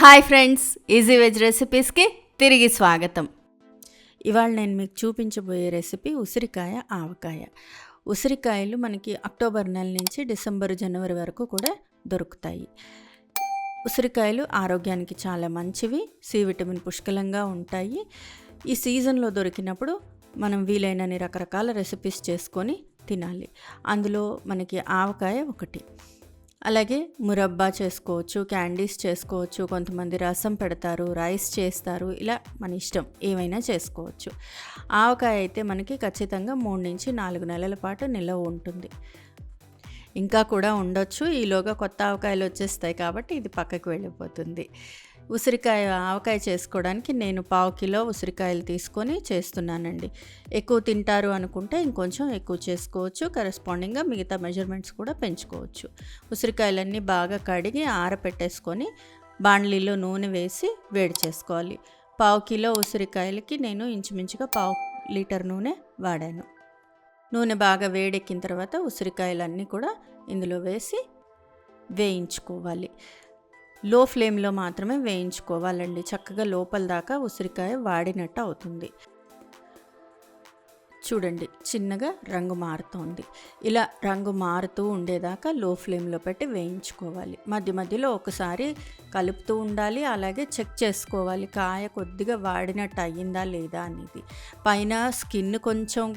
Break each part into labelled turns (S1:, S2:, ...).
S1: Hi friends, easy veg రెసిపీస్కి తిరిగి స్వాగతం. ఇవాళ నేను మీకు చూపించబోయే రెసిపీ ఉసిరికాయ ఆవకాయ. ఉసిరికాయలు మనకి అక్టోబర్ నెల నుంచి డిసెంబర్ జనవరి వరకు కూడా దొరుకుతాయి. ఉసిరికాయలు ఆరోగ్యానికి చాలా మంచివి, సి విటమిన్ పుష్కలంగా ఉంటాయి. ఈ సీజన్లో దొరికినప్పుడు మనం వీలైనన్ని రకరకాల రెసిపీస్ చేసుకొని తినాలి. అందులో మనకి ఆవకాయ ఒకటి. అలాగే మురబ్బా చేసుకోవచ్చు, క్యాండీస్ చేసుకోవచ్చు, కొంతమంది రసం పెడతారు, రైస్ చేస్తారు, ఇలా మన ఇష్టం ఏమైనా చేసుకోవచ్చు. ఆవకాయ అయితే మనకి ఖచ్చితంగా 3 నుంచి 4 నెలల పాటు నిల్వ ఉంటుంది. ఇంకా కూడా ఉండొచ్చు, ఈలోగా కొత్త ఆవకాయలు వచ్చేస్తాయి కాబట్టి ఇది పక్కకు వెళ్ళిపోతుంది. ఉసిరికాయ ఆవకాయ చేసుకోవడానికి నేను 1/4 కిలో ఉసిరికాయలు తీసుకొని చేస్తున్నానండి. ఎక్కువ తింటారు అనుకుంటే ఇంకొంచెం ఎక్కువ చేసుకోవచ్చు, కరెస్పాండింగ్గా మిగతా మెజర్మెంట్స్ కూడా పెంచుకోవచ్చు. ఉసిరికాయలన్నీ బాగా కడిగి ఆరపెట్టేసుకొని బాండ్లీలో నూనె వేసి వేడి చేసుకోవాలి. 1/4 కిలో ఉసిరికాయలకి నేను ఇంచుమించుగా 1/2 లీటర్ నూనె వాడాను. నూనె బాగా వేడెక్కిన తర్వాత ఉసిరికాయలన్నీ కూడా ఇందులో వేసి వేయించుకోవాలి. లో ఫ్లేమ్లో మాత్రమే వేయించుకోవాలండి. చక్కగా లోపల దాకా ఉసిరికాయ వాడినట్టు అవుతుంది. చూడండి, చిన్నగా రంగు మారుతోంది. ఇలా రంగు మారుతూ ఉండేదాకా లో ఫ్లేమ్లో పెట్టి వేయించుకోవాలి. మధ్య మధ్యలో ఒకసారి కలుపుతూ ఉండాలి. అలాగే చెక్ చేసుకోవాలి కాయ కొద్దిగా వాడినట్టు అయ్యిందా లేదా అనేది. పైన స్కిన్ కొంచెం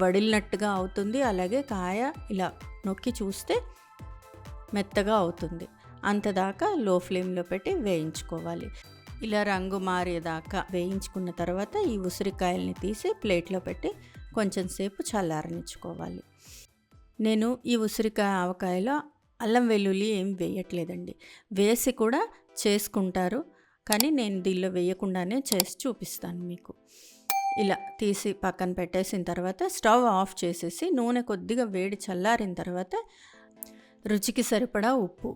S1: వడిలినట్టుగా అవుతుంది. అలాగే కాయ ఇలా నొక్కి చూస్తే మెత్తగా అవుతుంది. అంతదాకా లో ఫ్లేమ్లో పెట్టి వేయించుకోవాలి. ఇలా రంగు మారేదాకా వేయించుకున్న తర్వాత ఈ ఉసిరికాయల్ని తీసి ప్లేట్లో పెట్టి కొంచెం సేపు చల్లారనిచ్చుకోవాలి. నేను ఈ ఉసిరికాయ ఆవకాయలో అల్లం వెల్లుల్లి ఏం వేయట్లేదండి. వేసి కూడా చేసుకుంటారు, కానీ నేను దీనిలో వేయకుండానే చేసి చూపిస్తాను మీకు. ఇలా తీసి పక్కన పెట్టేసిన తర్వాత స్టవ్ ఆఫ్ చేసేసి నూనె కొద్దిగా వేడి చల్లారిన తర్వాత రుచికి సరిపడా ఉప్పు,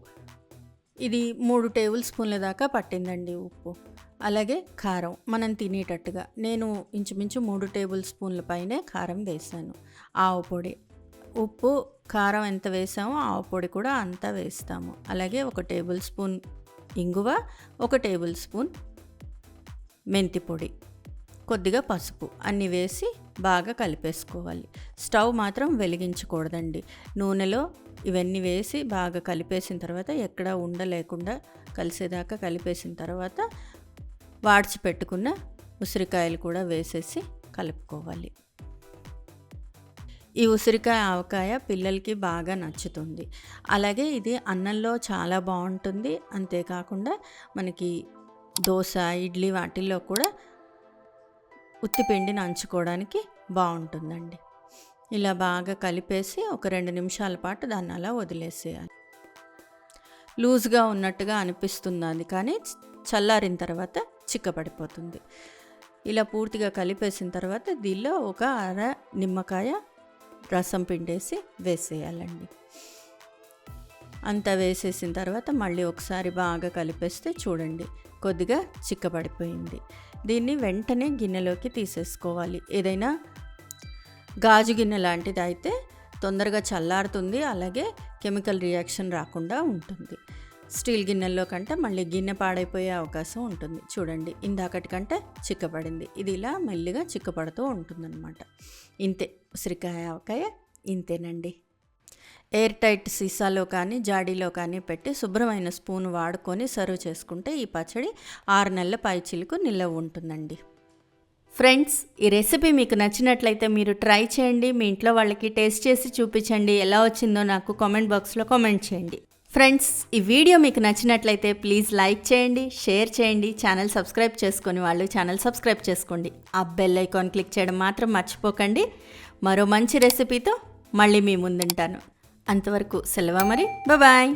S1: ఇది 3 టేబుల్ స్పూన్ల దాకా పట్టిందండి ఉప్పు. అలాగే కారం మనం తినేటట్టుగా, నేను ఇంచుమించు 3 టేబుల్ స్పూన్ల పైనే కారం వేసాను. ఆవు పొడి, ఉప్పు కారం ఎంత వేసామో ఆవు పొడి కూడా అంతా వేస్తాము. అలాగే 1 టేబుల్ స్పూన్ ఇంగువ, 1 టేబుల్ స్పూన్ మెంతి పొడి, కొద్దిగా పసుపు అన్నీ వేసి బాగా కలిపేసుకోవాలి. స్టవ్ మాత్రం వెలిగించకూడదండి. నూనెలో ఇవన్నీ వేసి బాగా కలిపేసిన తర్వాత ఎక్కడ ఉండలేకుండా కలిసేదాకా కలిపేసిన తర్వాత వాడ్చి పెట్టుకున్న ఉసిరికాయలు కూడా వేసేసి కలుపుకోవాలి. ఈ ఉసిరికాయ ఆవకాయ పిల్లలకి బాగా నచ్చుతుంది. అలాగే ఇది అన్నంలో చాలా బాగుంటుంది. అంతేకాకుండా మనకి దోశ, ఇడ్లీ వాటిల్లో కూడా ఉత్తిపిండి నంచుకోవడానికి బాగుంటుందండి. ఇలా బాగా కలిపేసి ఒక 2 నిమిషాల పాటు దాన్ని అలా వదిలేసేయాలి. లూజ్గా ఉన్నట్టుగా అనిపిస్తుంది అది, కానీ చల్లారిన తర్వాత చిక్కబడిపోతుంది. ఇలా పూర్తిగా కలిపేసిన తర్వాత దీనిలో ఒక అర నిమ్మకాయ రసం పిండేసి వేసేయాలండి. అంతా వేసేసిన తర్వాత మళ్ళీ ఒకసారి బాగా కలిపేస్తే చూడండి కొద్దిగా చిక్కబడిపోయింది. దీన్ని వెంటనే గిన్నెలోకి తీసేసుకోవాలి. ఏదైనా గాజు గిన్నె లాంటిది అయితే తొందరగా చల్లారుతుంది, అలాగే కెమికల్ రియాక్షన్ రాకుండా ఉంటుంది. స్టీల్ గిన్నెల్లో కంటే మళ్ళీ గిన్నె పాడైపోయే అవకాశం ఉంటుంది. చూడండి, ఇందాకటి కంటే చిక్కపడింది. ఇది ఇలా మెల్లిగా చిక్కపడుతూ ఉంటుందన్నమాట. ఇంతే, ఉసిరికాయ ఆవకాయ ఇంతేనండి. ఎయిర్ టైట్ సీసాలో కానీ జాడీలో కానీ పెట్టి శుభ్రమైన స్పూన్ వాడుకొని సర్వ్ చేసుకుంటే ఈ పచ్చడి 6 నెలల పైచిలకు నిల్వ ఉంటుందండి. ఫ్రెండ్స్, ఈ రెసిపీ మీకు నచ్చినట్లయితే మీరు ట్రై చేయండి. మీ ఇంట్లో వాళ్ళకి టేస్ట్ చేసి చూపించండి. ఎలా వచ్చిందో నాకు కామెంట్ బాక్స్లో కామెంట్ చేయండి. ఫ్రెండ్స్, ఈ వీడియో మీకు నచ్చినట్లయితే ప్లీజ్ లైక్ చేయండి, షేర్ చేయండి. ఛానల్ సబ్స్క్రైబ్ చేసుకొని వాళ్ళు ఛానల్ సబ్స్క్రైబ్ చేసుకోండి. ఆ బెల్ ఐకాన్ క్లిక్ చేయడం మాత్రం మర్చిపోకండి. మరో మంచి రెసిపీతో మళ్ళీ మీ ముందుంటాను. అంతవరకు సెలవు మరి. బాయ్.